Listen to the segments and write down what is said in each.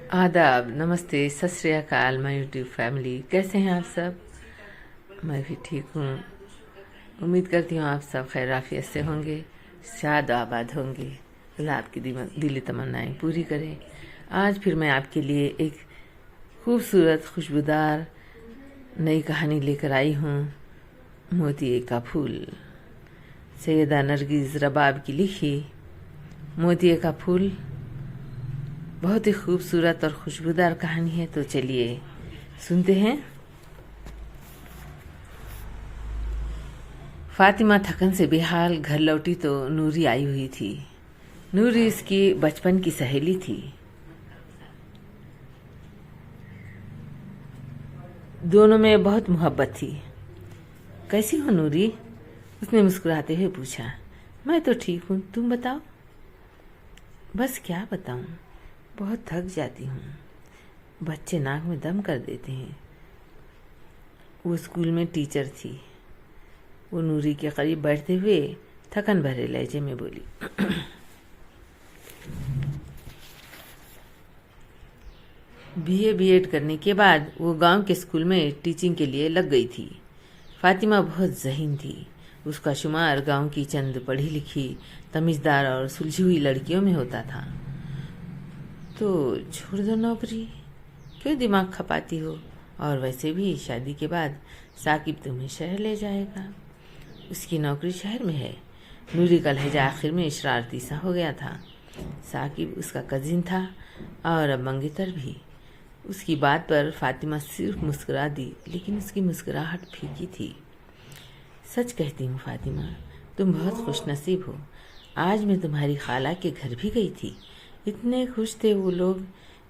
आदाब, नमस्ते, सत श्री अकाल माय यूट्यूब फैमिली। कैसे हैं आप सब? मैं भी ठीक हूँ। उम्मीद करती हूँ आप सब खैर आफियत से होंगे, शाद आबाद होंगे। अल्लाह आपकी दिली तमन्नाएं पूरी करे। आज फिर मैं आपके लिए एक खूबसूरत खुशबूदार नई कहानी लेकर आई हूँ, मोतिये का फूल। सैयदा नरगिस रबाब की लिखी मोतिये का फूल बहुत ही खूबसूरत और खुशबूदार कहानी है। तो चलिए सुनते हैं। फातिमा थकन से बेहाल घर लौटी तो नूरी आई हुई थी। नूरी इसकी बचपन की सहेली थी। दोनों में बहुत मोहब्बत थी। कैसी हो नूरी? उसने मुस्कुराते हुए पूछा। मैं तो ठीक हूँ, तुम बताओ। बस क्या बताऊं, बहुत थक जाती हूँ। बच्चे नाक में दम कर देते हैं। वो स्कूल में टीचर थी। वो नूरी के करीब बैठते हुए थकन भरे लहजे में बोली। बीए बीएड करने के बाद वो गांव के स्कूल में टीचिंग के लिए लग गई थी। फातिमा बहुत ज़हीन थी। उसका शुमार गांव की चंद पढ़ी लिखी, तमीज़दार और सुलझी हुई लड़कियों में होता था। तो छोड़ दो नौकरी, क्यों दिमाग खपाती हो? और वैसे भी शादी के बाद साकिब तुम्हें शहर ले जाएगा। उसकी नौकरी शहर में है। नूरी का लहजा आखिर में शरारती सा हो गया था। साकिब उसका कजिन था और अब मंगेतर भी। उसकी बात पर फातिमा सिर्फ मुस्कुरा दी, लेकिन उसकी मुस्कुराहट फीकी थी। सच कहती हूँ फातिमा, तुम बहुत खुशनसीब हो। आज मैं तुम्हारी खाला के घर भी गई थी। इतने खुश थे वो लोग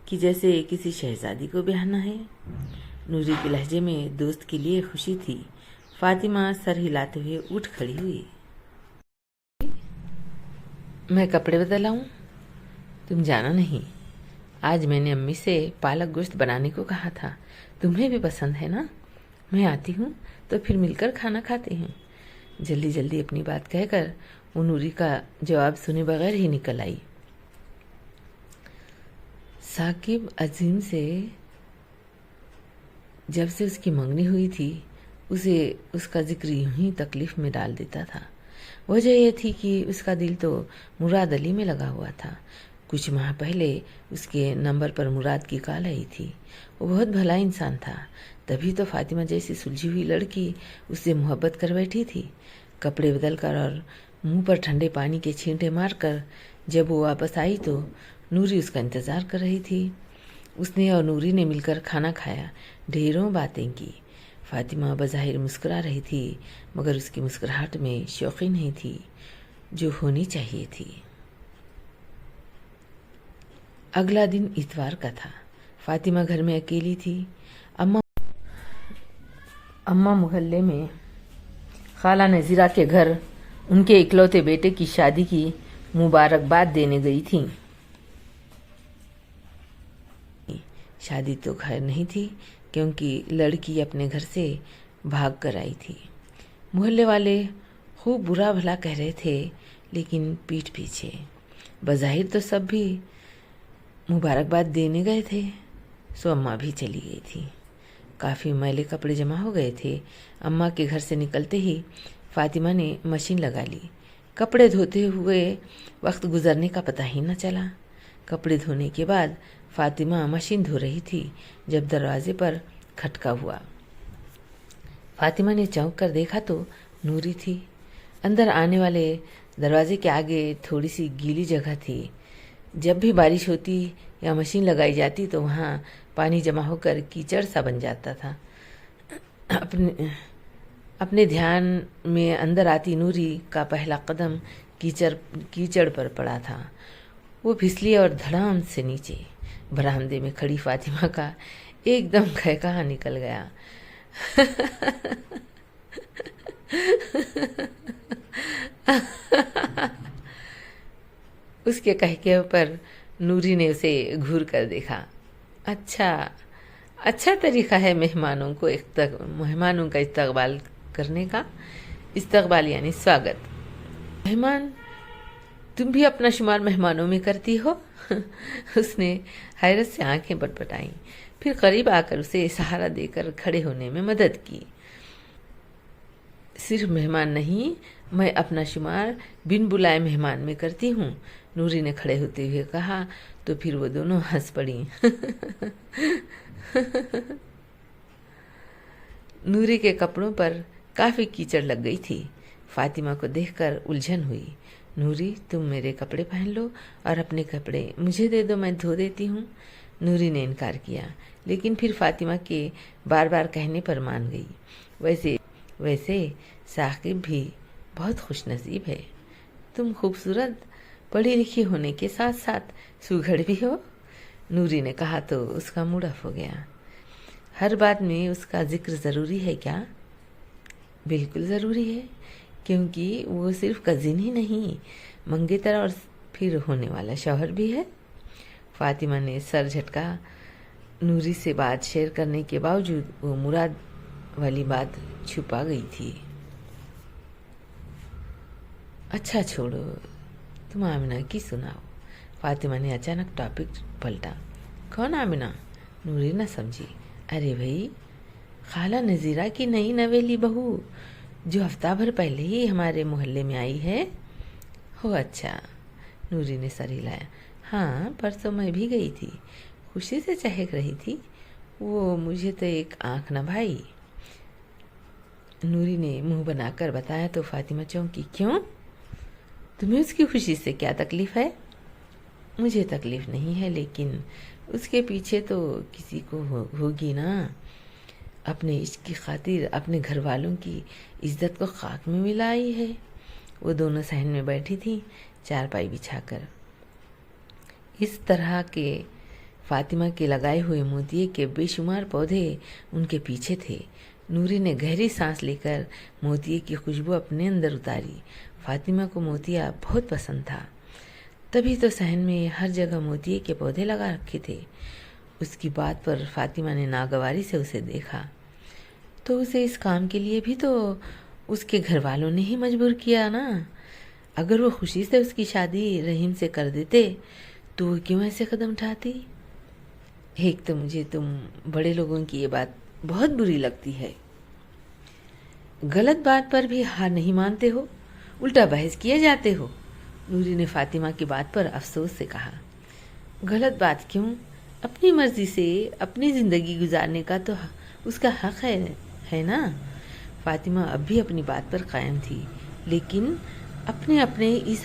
कि जैसे किसी शहजादी को ब्याहना है। नूरी के लहजे में दोस्त के लिए खुशी थी। फातिमा सर हिलाते हुए उठ खड़ी हुई। मैं कपड़े बदल आऊं? तुम जाना नहीं। आज मैंने अम्मी से पालक गोश्त बनाने को कहा था। तुम्हें भी पसंद है ना? मैं आती हूँ तो फिर मिलकर खाना खाते हैं। जल्दी जल्दी अपनी बात कहकर वो नूरी का जवाब सुने बगैर ही निकल आई। साकिब अजीम से जब से उसकी मंगनी हुई थी, उसे उसका जिक्र यूं ही तकलीफ में डाल देता था। वजह यह थी कि उसका दिल तो मुराद अली में लगा हुआ था। कुछ माह पहले उसके नंबर पर मुराद की कॉल आई थी। वो बहुत भला इंसान था, तभी तो फातिमा जैसी सुलझी हुई लड़की उससे मोहब्बत कर बैठी थी। कपड़े बदल कर और मुंह पर ठंडे पानी के छींटे मारकर जब वो वापस आई तो नूरी उसका इंतज़ार कर रही थी। उसने और नूरी ने मिलकर खाना खाया, ढेरों बातें की। फातिमा बज़ाहिर मुस्कुरा रही थी, मगर उसकी मुस्कुराहट में शौक़ी नहीं थी जो होनी चाहिए थी। अगला दिन इतवार का था। फातिमा घर में अकेली थी। अम्मा मोहल्ले में खाला नज़ीरा के घर उनके इकलौते बेटे की शादी की मुबारकबाद देने गई थी। शादी तो खैर नहीं थी, क्योंकि लड़की अपने घर से भाग कर आई थी। मोहल्ले वाले खूब बुरा भला कह रहे थे, लेकिन पीठ पीछे बज़ाहिर तो सब भी मुबारकबाद देने गए थे। सो अम्मा भी चली गई थी। काफ़ी मैले कपड़े जमा हो गए थे। अम्मा के घर से निकलते ही फातिमा ने मशीन लगा ली। कपड़े धोते हुए वक्त गुजरने का पता ही न चला। कपड़े धोने के बाद फातिमा मशीन धो रही थी जब दरवाजे पर खटका हुआ। फातिमा ने चौंक कर देखा तो नूरी थी। अंदर आने वाले दरवाजे के आगे थोड़ी सी गीली जगह थी। जब भी बारिश होती या मशीन लगाई जाती तो वहाँ पानी जमा होकर कीचड़ सा बन जाता था। अपने ध्यान में अंदर आती नूरी का पहला कदम कीचड़ पर पड़ा था। वो फिसली और धड़ाम से नीचे। बरामदे में खड़ी फातिमा का एकदम खहखहा निकल गया। उसके कहके पर नूरी ने उसे घूर कर देखा। अच्छा तरीका है मेहमानों का इस्तकबाल करने का। इस्तकबाल यानी स्वागत। मेहमान तुम भी अपना शुमार मेहमानों में करती हो? उसने हैरत से आंखें पटपटाईं, फिर करीब आकर उसे सहारा देकर खड़े होने में मदद की। सिर्फ मेहमान नहीं, मैं अपना शुमार बिन बुलाए मेहमान में करती हूँ, नूरी ने खड़े होते हुए कहा। तो फिर वो दोनों हंस पड़ी। नूरी के कपड़ों पर काफी कीचड़ लग गई थी। फातिमा को देखकर उलझन हुई। नूरी, तुम मेरे कपड़े पहन लो और अपने कपड़े मुझे दे दो, मैं धो देती हूँ। नूरी ने इनकार किया, लेकिन फिर फातिमा के बार बार कहने पर मान गई। वैसे साकिब भी बहुत खुशनसीब है। तुम खूबसूरत, पढ़ी लिखी होने के साथ साथ सुघड़ भी हो, नूरी ने कहा तो उसका मूड ऑफ हो गया। हर बात में उसका जिक्र ज़रूरी है क्या? बिल्कुल ज़रूरी है, क्योंकि वो सिर्फ कजिन ही नहीं, मंगेतर और फिर होने वाला शौहर भी है। फातिमा ने सर झटका। नूरी से बात शेयर करने के बावजूद वो मुराद वाली बात छुपा गई थी। अच्छा छोड़ो, तुम आमिना की सुनाओ। फातिमा ने अचानक टॉपिक पलटा। कौन आमिना? नूरी न समझी। अरे भाई, खाला नज़ीरा की नई नवेली बहू, जो हफ्ता भर पहले ही हमारे मोहल्ले में आई है। हो अच्छा, नूरी ने सर हिलाया। हाँ, परसों मैं भी गई थी, खुशी से चहक रही थी। वो मुझे तो एक आंख न भाई, नूरी ने मुंह बनाकर बताया तो फातिमा चौंकी। क्यों? तुम्हें उसकी खुशी से क्या तकलीफ है? मुझे तकलीफ नहीं है, लेकिन उसके पीछे तो किसी को होगी ना। अपने इश्क की खातिर अपने घर वालों की इज्जत को खाक में मिलाई है। वो दोनों सहन में बैठी थी, चारपाई बिछाकर। इस तरह के फातिमा के लगाए हुए मोतिये के बेशुमार पौधे उनके पीछे थे। नूरी ने गहरी सांस लेकर मोतिये की खुशबू अपने अंदर उतारी। फातिमा को मोतिया बहुत पसंद था, तभी तो सहन में हर जगह मोतिये के पौधे लगा रखे थे। उसकी बात पर फातिमा ने नागवारी से उसे देखा। तो उसे इस काम के लिए भी तो उसके घर वालों ने ही मजबूर किया ना। अगर वो खुशी से उसकी शादी रहीम से कर देते तो वो क्यों ऐसे कदम उठाती? एक तो मुझे तुम बड़े लोगों की ये बात बहुत बुरी लगती है। गलत बात पर भी हार नहीं मानते हो, उल्टा बहस किए जाते हो, नूरी ने फातिमा की बात पर अफसोस से कहा। गलत बात क्यों? अपनी मर्जी से अपनी जिंदगी गुजारने का तो उसका हक है ना। फातिमा अब भी अपनी बात पर कायम थी, लेकिन उसने अपने इस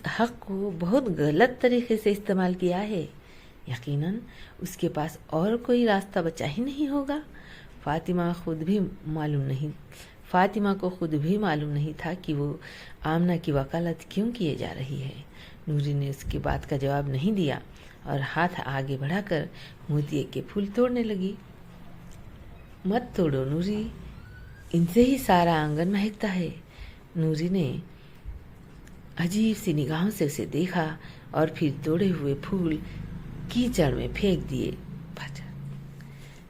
हक को बहुत गलत तरीके से इस्तेमाल किया है। यकीनन उसके पास और कोई रास्ता बचा ही नहीं होगा। फातिमा को खुद भी मालूम नहीं था कि वो आमना की वकालत क्यों किए जा रही है। नूरी ने उसकी बात का जवाब नहीं दिया और हाथ आगे बढ़ाकर मोतिये के फूल तोड़ने लगी। मत तोड़ो नूरी, इनसे ही सारा आंगन महकता है। नूरी ने अजीब सी निगाहों से उसे देखा और फिर तोड़े हुए फूल कीचड़ में फेंक दिए,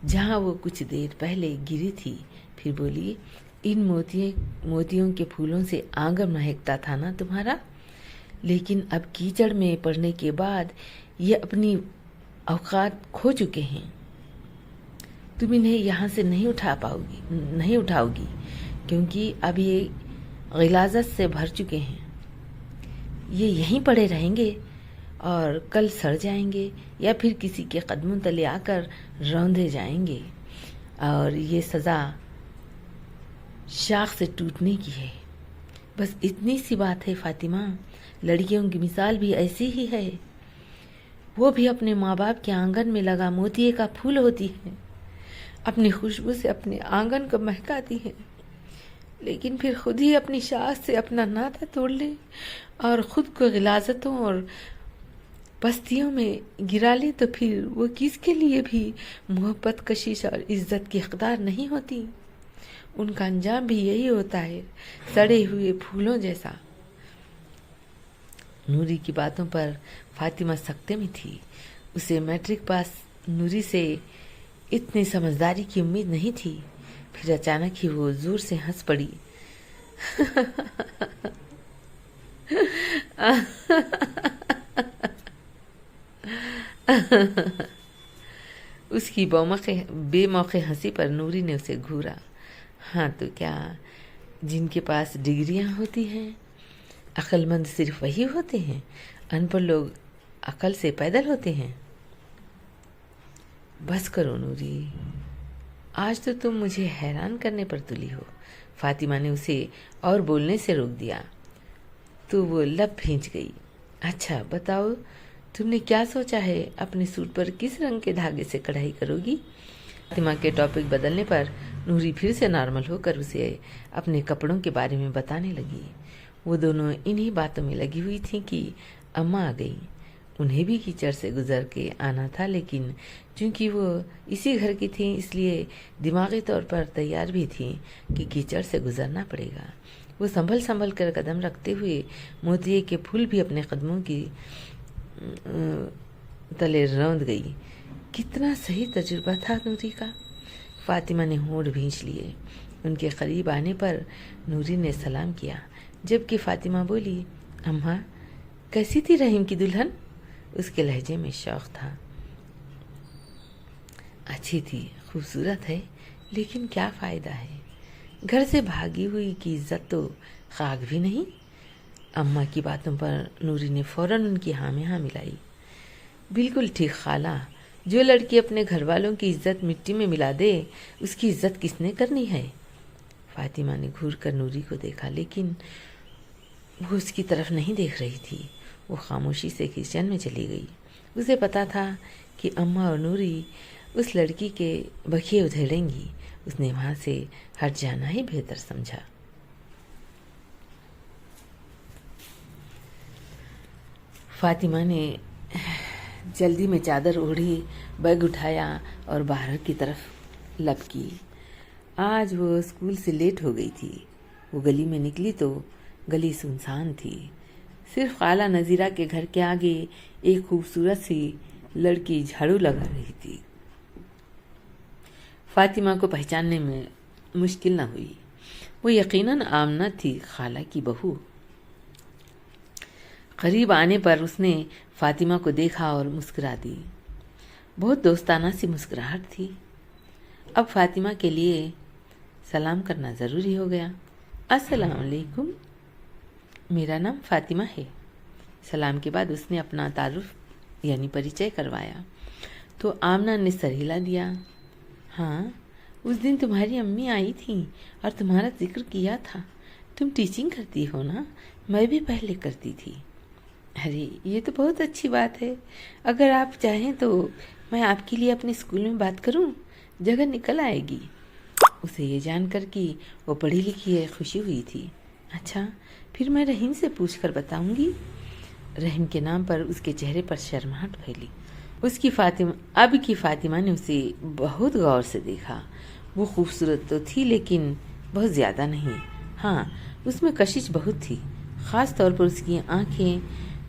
जहाँ वो कुछ देर पहले गिरी थी। फिर बोली, इन मोतियों के फूलों से आंगन महकता था ना तुम्हारा, लेकिन अब कीचड़ में पड़ने के बाद ये अपनी औकात खो चुके हैं। तुम इन्हें यहाँ से नहीं उठाओगी, क्योंकि अब ये गिलाज़त से भर चुके हैं। ये यहीं पड़े रहेंगे और कल सड़ जाएंगे या फिर किसी के कदमों तले आकर रौंदे जाएंगे, और ये सज़ा शाख से टूटने की है। बस इतनी सी बात है फातिमा। लड़कियों की मिसाल भी ऐसी ही है। वो भी अपने माँ बाप के आंगन में लगा मोतिये का फूल होती है, अपनी खुशबू से अपने आंगन को महकाती है, लेकिन फिर खुद ही अपनी शाख से अपना नाता तोड़ ले और खुद को गिलाज़तों और बस्तियों में गिरा ले, तो फिर वो किसके लिए भी मोहब्बत, कशिश और इज्जत की हकदार नहीं होती। उनका अंजाम भी यही होता है, सड़े हुए फूलों जैसा। नूरी की बातों पर फातिमा सख्ते में थी। उसे मैट्रिक पास नूरी से इतनी समझदारी की उम्मीद नहीं थी। फिर अचानक ही वो जोर से हंस पड़ी। اس کی بے موقع ہنسی پر نوری نے اسے گھورا۔ ہاں تو کیا، جن کے پاس ڈگریاں ہوتی ہیں، عقل مند صرف وہی ہوتے ہیں؟ ان پڑھ لوگ عقل سے پیدل ہوتے ہیں؟ بس کرو نوری، آج تو تم مجھے حیران کرنے پر تلی ہو۔ فاطمہ نے اسے اور بولنے سے روک دیا تو وہ لب بھینچ گئی۔ اچھا بتاؤ، تم نے کیا سوچا ہے؟ اپنے سوٹ پر کس رنگ کے دھاگے سے کڑھائی کرو گی؟ فاطمہ کے ٹاپک بدلنے پر نوری پھر سے نارمل ہو کر اسے اپنے کپڑوں کے بارے میں بتانے لگی۔ وہ دونوں انہی باتوں میں لگی ہوئی تھیں کہ اماں آ گئی۔ انہیں بھی کیچڑ سے گزر کے آنا تھا، لیکن چونکہ وہ اسی گھر کی تھیں اس لیے دماغی طور پر تیار بھی تھیں کہ کیچڑ سے گزرنا پڑے گا۔ وہ سنبھل کر قدم رکھتے ہوئے موتیے کے پھول بھی اپنے قدموں کی تلے روند گئی۔ کتنا صحیح تجربہ تھا نوری کا۔ فاطمہ نے ہونٹ بھینچ لیے۔ ان کے قریب آنے پر نوری نے سلام کیا، جبکہ فاطمہ بولی، اماں کیسی تھی رحیم کی دلہن؟ اس کے لہجے میں شوق تھا۔ اچھی تھی، خوبصورت ہے، لیکن کیا فائدہ ہے؟ گھر سے بھاگی ہوئی کی عزت تو خاک بھی نہیں۔ اماں کی باتوں پر نوری نے فوراً ان کی ہاں میں ہاں ملائی۔ بالکل ٹھیک خالہ، جو لڑکی اپنے گھر والوں کی عزت مٹی میں ملا دے، اس کی عزت کس نے کرنی ہے؟ فاطمہ نے گھور کر نوری کو دیکھا، لیکن وہ اس کی طرف نہیں دیکھ رہی تھی۔ وہ خاموشی سے کچن میں چلی گئی۔ اسے پتا تھا کہ اماں اور نوری اس لڑکی کے بکیے ادھیڑیں گی۔ اس نے وہاں سے ہٹ جانا ہی بہتر سمجھا۔ فاطمہ نے جلدی میں چادر اوڑھی، بیگ اٹھایا اور باہر کی طرف لپ کی۔ آج وہ اسکول سے لیٹ ہو گئی تھی۔ وہ گلی میں نکلی تو گلی سنسان تھی۔ صرف خالہ نذیرہ کے گھر کے آگے ایک خوبصورت سی لڑکی جھاڑو لگا رہی تھی۔ فاطمہ کو پہچاننے میں مشکل نہ ہوئی۔ وہ یقیناً آمنہ تھی، خالہ کی بہو۔ قریب آنے پر اس نے فاطمہ کو دیکھا اور مسکرا دی۔ بہت دوستانہ سی مسکراہٹ تھی۔ اب فاطمہ کے لیے سلام کرنا ضروری ہو گیا۔ السلام علیکم، میرا نام فاطمہ ہے۔ سلام کے بعد اس نے اپنا تعارف یعنی پریچے کروایا تو آمنہ نے سر ہلا دیا۔ ہاں، اس دن تمہاری امی آئی تھیں اور تمہارا ذکر کیا تھا۔ تم ٹیچنگ کرتی ہو نا؟ میں بھی پہلے کرتی تھی۔ ارے یہ تو بہت اچھی بات ہے۔ اگر آپ چاہیں تو میں آپ کے لیے اپنے اسکول میں بات کروں، جگہ نکل آئے گی۔ اسے یہ جان کر کہ وہ پڑھی لکھی ہے خوشی ہوئی تھی۔ اچھا، پھر میں رحیم سے پوچھ کر بتاؤں گی۔ رحیم کے نام پر اس کے چہرے پر شرماہٹ پھیلی۔ اب کی فاطمہ نے اسے بہت غور سے دیکھا۔ وہ خوبصورت تو تھی لیکن بہت زیادہ نہیں۔ ہاں، اس میں کشش بہت تھی، خاص طور پر اس کی آنکھیں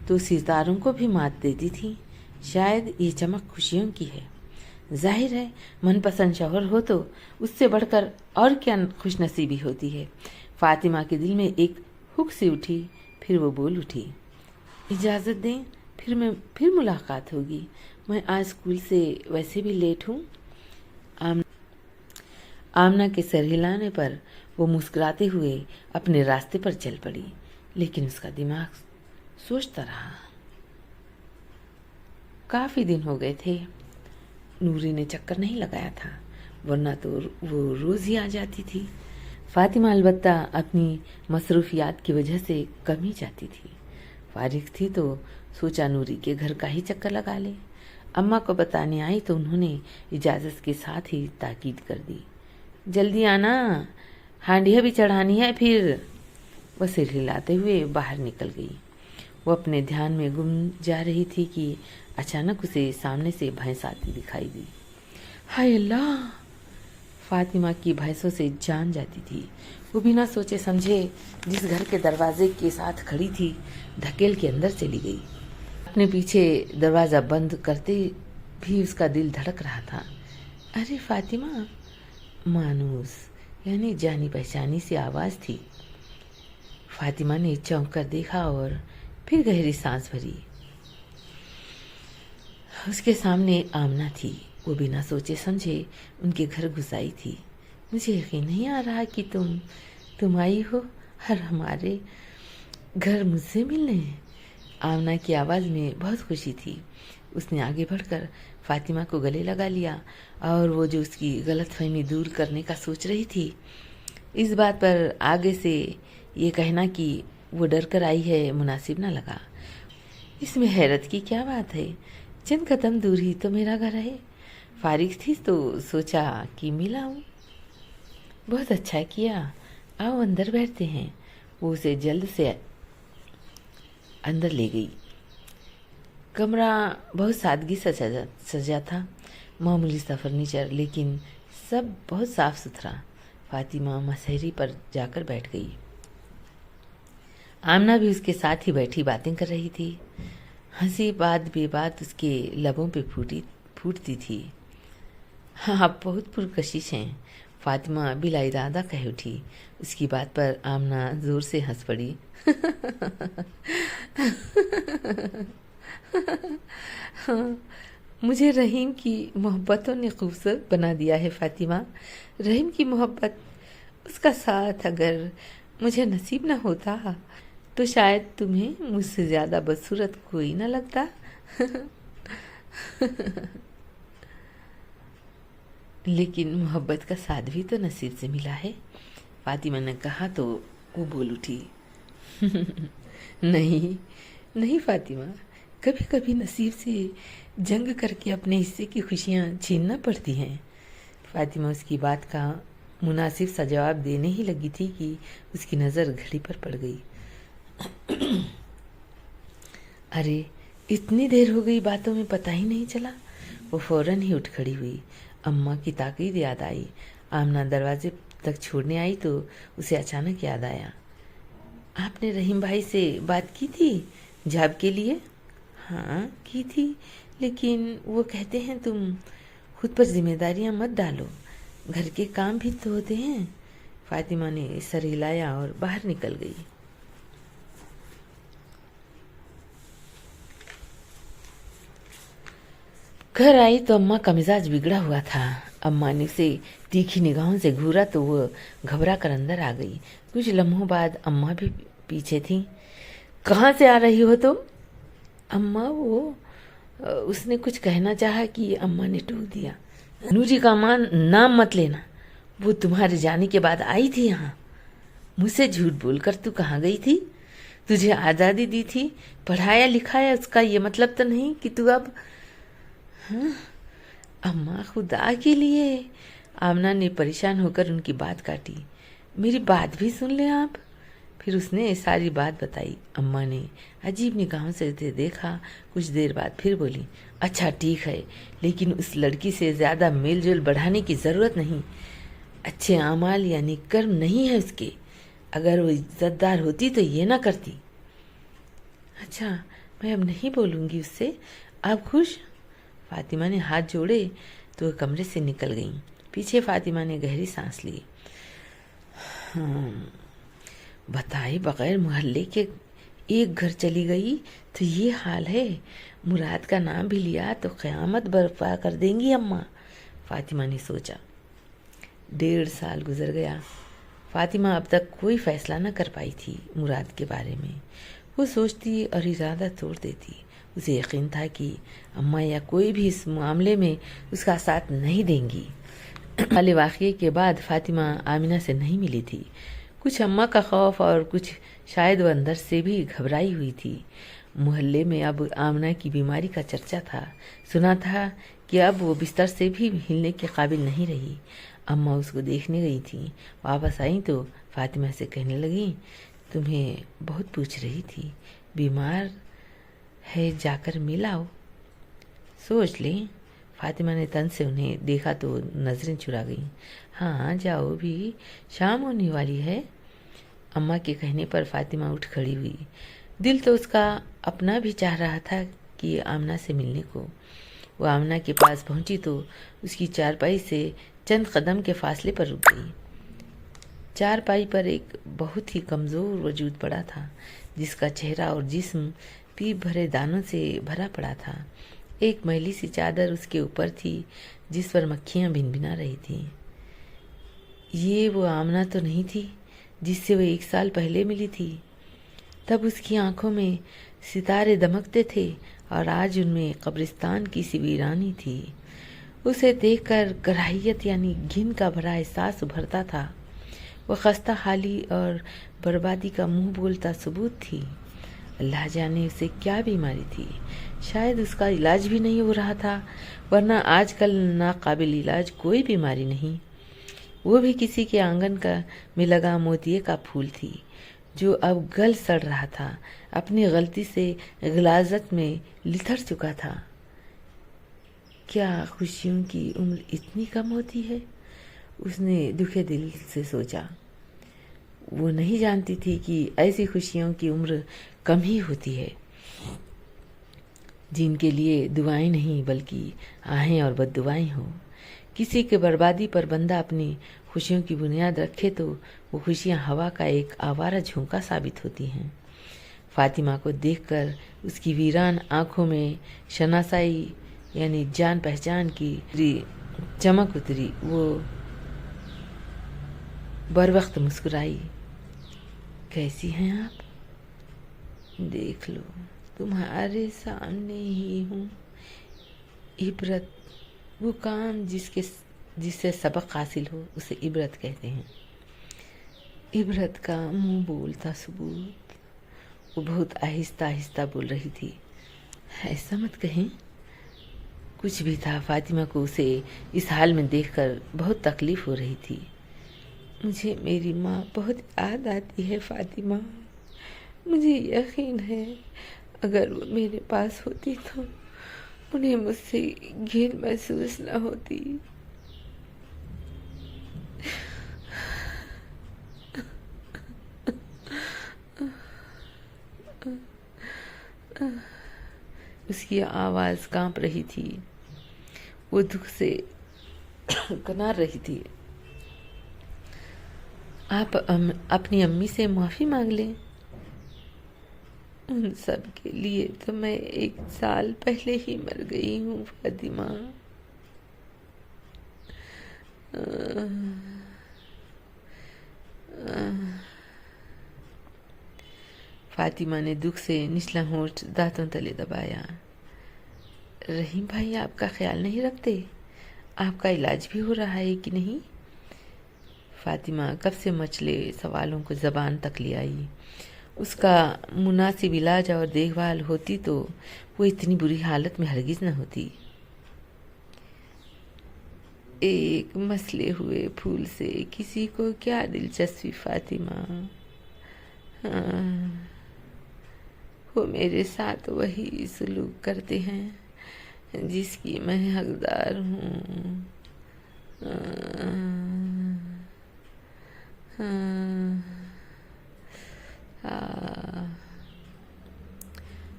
تو ستاروں کو بھی مات دیتی تھی۔ شاید یہ چمک خوشیوں کی ہے۔ ظاہر ہے، من پسند شوہر ہو تو اس سے بڑھ کر اور کیا خوش نصیبی ہوتی ہے۔ فاطمہ کے دل میں ایک ہک سی اٹھی، پھر وہ بول اٹھی، اجازت دیں، پھر ملاقات ہوگی۔ میں آج اسکول سے ویسے بھی لیٹ ہوں۔ آمنہ کے سر ہلانے پر وہ مسکراتے ہوئے اپنے راستے پر چل پڑی، لیکن اس کا دماغ سوچتا رہا۔ کافی دن ہو گئے تھے نوری نے چکر نہیں لگایا تھا، ورنہ تو وہ روز ہی آ جاتی تھی۔ فاطمہ البتہ اپنی مصروفیات کی وجہ سے کم ہی جاتی تھی۔ فارغ تھی تو سوچا نوری کے گھر کا ہی چکر لگا لے۔ اماں کو بتانے آئی تو انہوں نے اجازت کے ساتھ ہی تاکید کر دی، جلدی آنا، ہانڈیاں بھی چڑھانی ہے پھر۔ وہ سر ہلاتے ہوئے باہر نکل گئی۔ وہ اپنے دھیان میں گم جا رہی تھی کہ اچانک اسے سامنے سے بھینس آتی دکھائی دی۔ ہائے اللہ! فاطمہ کی بھینسوں سے جان جاتی تھی۔ وہ بنا سوچے سمجھے جس گھر کے دروازے کے ساتھ کھڑی تھی دھکیل کے اندر چلی گئی۔ اپنے پیچھے دروازہ بند کرتے بھی اس کا دل دھڑک رہا تھا۔ ارے فاطمہ! مانوس یعنی جانی پہچانی سی آواز تھی۔ फातिमा ने चौंक कर देखा और फिर गहरी सांस भरी। उसके सामने आमना थी। वो बिना सोचे समझे उनके घर घुस आई थी। मुझे यकीन नहीं आ रहा कि तुम आई हो और हमारे घर मुझसे मिलने। आमना की आवाज़ में बहुत खुशी थी। उसने आगे बढ़कर फातिमा को गले लगा लिया और वो जो उसकी गलतफहमी दूर करने का सोच रही थी, इस बात पर आगे से ये कहना कि वो डर कर आई है मुनासिब न लगा। इसमें हैरत की क्या बात है, चंद कदम दूर ही तो मेरा घर है। फारिग थी तो सोचा कि मिला हूँ। बहुत अच्छा किया, आओ अंदर बैठते हैं। वो उसे जल्द से अंदर ले गई। कमरा बहुत सादगी से सजा था, मामूली सा फर्नीचर, लेकिन सब बहुत साफ सुथरा। फातिमा मसहरी पर जाकर बैठ गई। आमना भी उसके साथ ही बैठी बातें कर रही थी। हंसी बात बेबात उसके लबों पे फूटती थी। हाँ, आप बहुत पुरकशिश हैं, फातिमा बिला इरादा कह उठी। उसकी बात पर आमना जोर से हंस पड़ी। हाँ, मुझे रहीम की मोहब्बतों ने खूबसूरत बना दिया है फातिमा। रहीम की मोहब्बत, उसका साथ अगर मुझे नसीब न होता तो शायद तुम्हें मुझसे ज़्यादा बदसूरत कोई न लगता। लेकिन मोहब्बत का साथ भी तो नसीब से मिला है, फातिमा ने कहा तो वो बोल उठी। नहीं फातिमा, कभी कभी नसीब से जंग करके अपने हिस्से की खुशियाँ छीनना पड़ती हैं। फातिमा उसकी बात का मुनासिब सा जवाब देने ही लगी थी कि उसकी नज़र घड़ी पर पड़ गई। अरे, इतनी देर हो गई, बातों में पता ही नहीं चला। वो फौरन ही उठ खड़ी हुई। अम्मा की ताकीद याद आई। आमना दरवाजे तक छोड़ने आई तो उसे अचानक याद आया, आपने रहीम भाई से बात की थी जॉब के लिए? हाँ की थी, लेकिन वो कहते हैं तुम खुद पर जिम्मेदारियां मत डालो, घर के काम भी तो होते हैं। फातिमा ने सर हिलाया और बाहर निकल गई। घर आई तो अम्मा का मिजाज बिगड़ा हुआ था। अम्मा ने उसे तीखी निगाहों से घूरा तो वो घबरा कर अंदर आ गई। कुछ लम्हों बाद अम्मा भी पीछे थी। कहाँ से आ रही हो तुम? अम्मा, वो उसने कुछ कहना चाहा कि अम्मा ने टोक दिया। नूरी का नाम मत लेना, वो तुम्हारे जाने के बाद आई थी यहाँ। मुझसे झूठ बोलकर तू कहाँ गई थी? तुझे आज़ादी दी थी, पढ़ाया लिखाया, उसका ये मतलब तो नहीं कि तू अब। हाँ अम्मा, खुदा के लिए। आमना ने परेशान होकर उनकी बात काटी। मेरी बात भी सुन ले आप। फिर उसने सारी बात बताई। अम्मा ने अजीब निगाहों से उसे देखा। कुछ देर बाद फिर बोली, अच्छा ठीक है, लेकिन उस लड़की से ज़्यादा मेल जोल बढ़ाने की ज़रूरत नहीं। अच्छे आमाल यानी कर्म नहीं है उसके। अगर वो इज्जतदार होती तो ये ना करती। अच्छा, मैं अब नहीं बोलूँगी उससे। आप खुश? फातिमा ने हाथ जोड़े तो कमरे से निकल गई। पीछे फातिमा ने गहरी सांस ली। बताए बगैर मोहल्ले के एक घर चली गई तो ये हाल है। मुराद का नाम भी लिया तो क़यामत बर्पा कर देंगी अम्मा, फातिमा ने सोचा। 1.5 साल गुजर गया। फातिमा अब तक कोई फैसला न कर पाई थी मुराद के बारे में। वो सोचती और इरादा तोड़ देती। उसे यकीन था कि अम्मा या कोई भी इस मामले में उसका साथ नहीं देंगी। वाले वाक़ये के बाद फातिमा आमिना से नहीं मिली थी। कुछ अम्मा का खौफ और कुछ शायद वो अंदर से भी घबराई हुई थी। मोहल्ले में अब आमिना की बीमारी का चर्चा था। सुना था कि अब वो बिस्तर से भी हिलने के काबिल नहीं रही। अम्मा उसको देखने गई थी। वापस आई तो फातिमा से कहने लगी, तुम्हें बहुत पूछ रही थी, बीमार है, जाकर मिलाओ। सोच लें। फातिमा ने तन से उन्हें देखा तो नजरें चुरा गईं। हाँ जाओ भी, शाम होने वाली है। अम्मा के कहने पर फातिमा उठ खड़ी हुई। दिल तो उसका अपना भी चाह रहा था कि आमना से मिलने को। वो आमना के पास पहुंची तो उसकी चारपाई से चंद कदम के फासले पर रुक गई। चारपाई पर एक बहुत ही कमज़ोर वजूद पड़ा था, जिसका चेहरा और जिस्म पीप भरे दानों से भरा पड़ा था। एक मैली सी चादर उसके ऊपर थी, जिस पर मक्खियाँ भिनभिना रही थीं। ये वो आमना तो नहीं थी जिससे वो 1 साल पहले मिली थी। तब उसकी आंखों में सितारे दमकते थे और आज उनमें कब्रिस्तान की सी वीरानी थी। उसे देखकर कराहियत यानी घिन का भरा एहसास उभरता था। वह खस्ता हाली और बर्बादी का मुंह बोलता सबूत थी। अल्लाह जाने उसे क्या बीमारी थी। शायद उसका इलाज भी नहीं हो रहा था, वरना आजकल नाकाबिल इलाज कोई बीमारी नहीं। वो भी किसी के आंगन में लगा मोतिये का फूल थी, जो अब गल सड़ रहा था, अपनी गलती से गलाजत में लिथड़ चुका था। क्या खुशियों की उम्र इतनी कम होती है? उसने दुखे दिल से सोचा। वो नहीं जानती थी कि ऐसी खुशियों की उम्र कम ही होती है, जिनके लिए दुआएं नहीं बल्कि आहें और बद्दुआएं हों। किसी के बर्बादी पर बंदा अपनी खुशियों की बुनियाद रखे तो वो खुशियां हवा का एक आवारा झोंका साबित होती हैं। फातिमा को देखकर उसकी वीरान आंखों में शनासाई यानी जान पहचान की चमक उतरी। वो बर वक्त मुस्कुराई। कैसी हैं आप? देख लो, तुम्हारे सामने ही हूँ। इबरत, वो काम जिससे सबक हासिल हो उसे इबरत कहते हैं। इबरत का मुंह बोलता सबूत। वो बहुत आहिस्ता आहिस्ता बोल रही थी। ऐसा मत कहें। कुछ भी था, फातिमा को उसे इस हाल में देखकर बहुत तकलीफ हो रही थी। मुझे मेरी माँ बहुत याद आती है फातिमा। मुझे यकीन है अगर वो मेरे पास होती तो उन्हें मुझसे घिन महसूस न होती। उसकी आवाज़ कांप रही थी। वो दुख से कनार रही थी। आप अपनी अम्मी से माफ़ी मांग लें। उन सब के लिए तो मैं 1 साल पहले ही मर गई हूँ फातिमा। फातिमा ने दुख से निचला होंठ दांतों तले दबाया। रहीम भाई आपका ख्याल नहीं रखते? आपका इलाज भी हो रहा है कि नहीं? फातिमा कब से मचले सवालों को ज़बान तक ले आई। उसका मुनासिब इलाज और देखभाल होती तो वो इतनी बुरी हालत में हरगिज़ न होती। एक मसले हुए फूल से किसी को क्या दिलचस्पी फातिमा। हाँ, वो मेरे साथ वही सलूक करते हैं जिसकी मैं हकदार हूँ।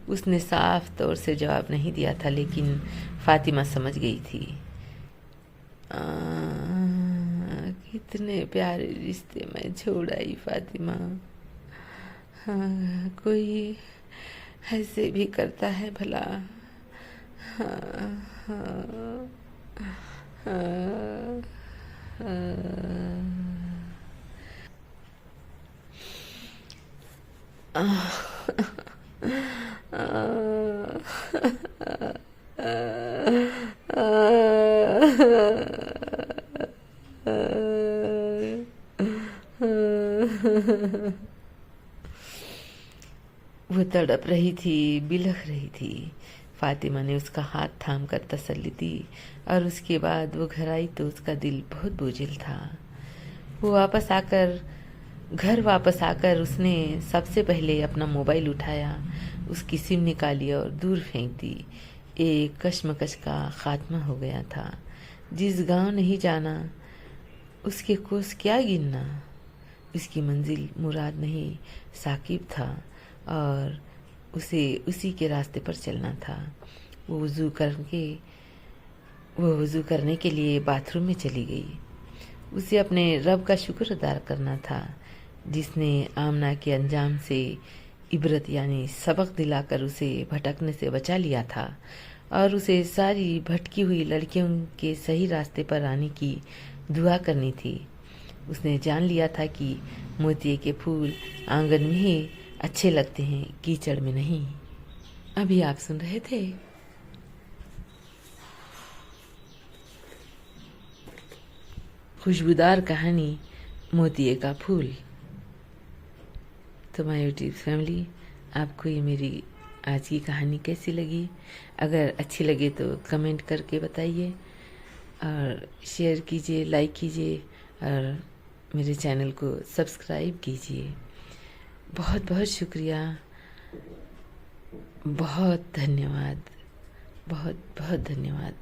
उसने साफ तौर से जवाब नहीं दिया था, लेकिन फातिमा समझ गई थी। कितने प्यारे रिश्ते मैं छोड़ आई फातिमा। हाँ, कोई ऐसे भी करता है भला। हाँ, हाँ, हाँ, वो तड़प रही थी, बिलख रही थी। फातिमा ने उसका हाथ थाम कर तसल्ली दी और उसके बाद वो घर आई तो उसका दिल बहुत बोझिल था। वो घर वापस आकर उसने सबसे पहले अपना मोबाइल उठाया, उसकी सिम निकाली और दूर फेंक दी। एक कश्मकश का खात्मा हो गया था। जिस गांव नहीं जाना उसके कोस क्या गिनना। उसकी मंजिल मुराद नहीं साकिब था और उसे उसी के रास्ते पर चलना था। वो वज़ू करने के लिए बाथरूम में चली गई। उसे अपने रब का शुक्र अदा करना था, जिसने आमना के अंजाम से इबरत यानी सबक दिलाकर उसे भटकने से बचा लिया था और उसे सारी भटकी हुई लड़कियों के सही रास्ते पर आने की दुआ करनी थी। उसने जान लिया था कि मोतिये के फूल आंगन में ही अच्छे लगते हैं, कीचड़ में नहीं। अभी आप सुन रहे थे खुशबूदार कहानी मोतिये का फूल। तो माय यूट्यूब फैमिली, आपको ये मेरी आज की कहानी कैसी लगी? अगर अच्छी लगे तो कमेंट करके बताइए और शेयर कीजिए, लाइक कीजिए और मेरे चैनल को सब्सक्राइब कीजिए। बहुत बहुत शुक्रिया, बहुत धन्यवाद, बहुत बहुत धन्यवाद।